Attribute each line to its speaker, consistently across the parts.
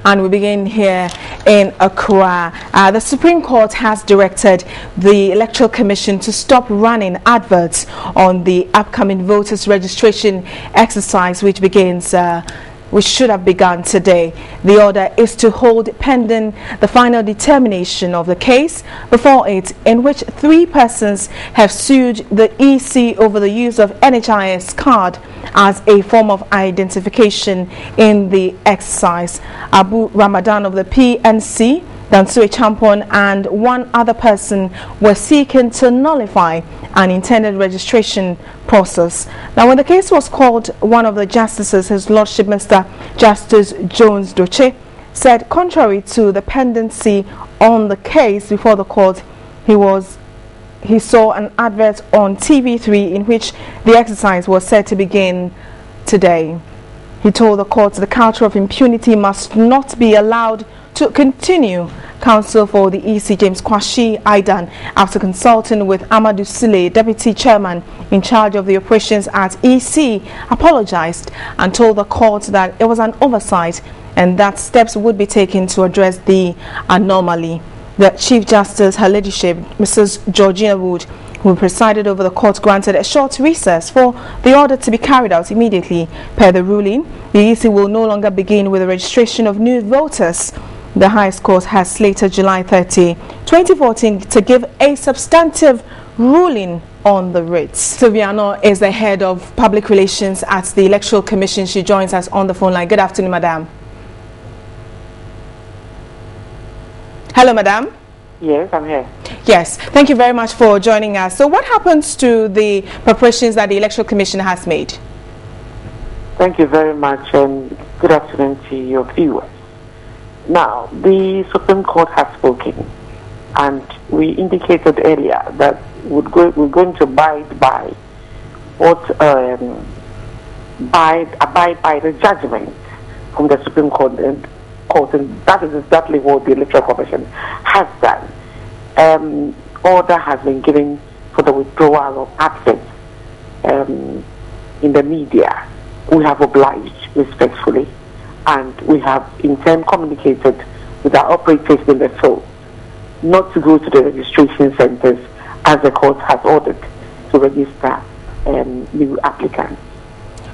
Speaker 1: and we begin here in Accra. The Supreme Court has directed the Electoral Commission to stop running adverts on the upcoming voters registration exercise, which begins which should have begun today. The order is to hold pending the final determination of the case before it, in which 3 persons have sued the EC over the use of NHIS card as a form of identification in the exercise. Abu Ramadan of the PNC, Dansue Champon, and 1 other person were seeking to nullify an intended registration process. Now, when the case was called, one of the justices, His Lordship Mr. Justice Jones Doche, said contrary to the pendency on the case before the court, he saw an advert on TV3 in which the exercise was said to begin today. He told the court the culture of impunity must not be allowed to continue. Counsel for the EC, James Kwashi Aidan, after consulting with Amadou Sile, Deputy Chairman in charge of the operations at EC, apologized and told the court that it was an oversight and that steps would be taken to address the anomaly. The Chief Justice, Her Ladyship, Mrs. Georgina Wood, who presided over the court, granted a short recess for the order to be carried out immediately. Per the ruling, the EC will no longer begin with the registration of new voters. The highest court has slated July 30, 2014 to give a substantive ruling on the writs. Sylvia Ano is the head of public relations at the Electoral Commission. She joins us on the phone line. Good afternoon, madam. Hello, madam.
Speaker 2: Yes, I'm here.
Speaker 1: Yes, thank you very much for joining us. So what happens to the preparations that the Electoral Commission has made?
Speaker 2: Thank you very much, and good afternoon to your viewers. Now, the Supreme Court has spoken, and we indicated earlier that we're going to abide by the judgment from the Supreme Court, and that is exactly what the Electoral Commission has done. Order has been given for the withdrawal of adverts in the media. We have obliged respectfully, and we have in turn communicated with our operators in the field not to go to the registration centers as the court has ordered to register new applicants.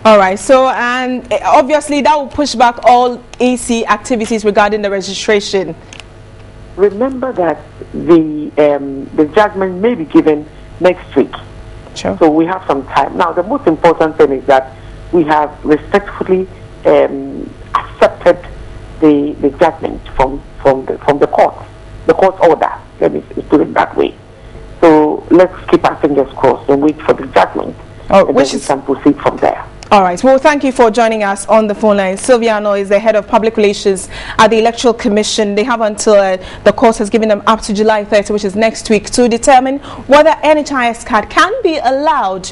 Speaker 1: All right, so and obviously that will push back all EC activities regarding the registration.
Speaker 2: Remember that the judgment may be given next week.
Speaker 1: Sure.
Speaker 2: So we have some time. Now, the most important thing is that we have respectfully accepted the judgment from the court's order. Let me put it that way. So let's keep our fingers crossed and wait for the judgment, and then we can proceed from there.
Speaker 1: All right. Well, thank you for joining us on the phone line. Sylvia Ano is the head of public relations at the Electoral Commission. They have until the court has given them up to July 30, which is next week, to determine whether NHIS card can be allowed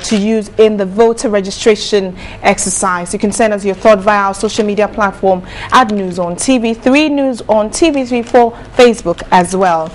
Speaker 1: to use in the voter registration exercise. You can send us your thought via our social media platform at News on TV3, News on TV3 for Facebook as well.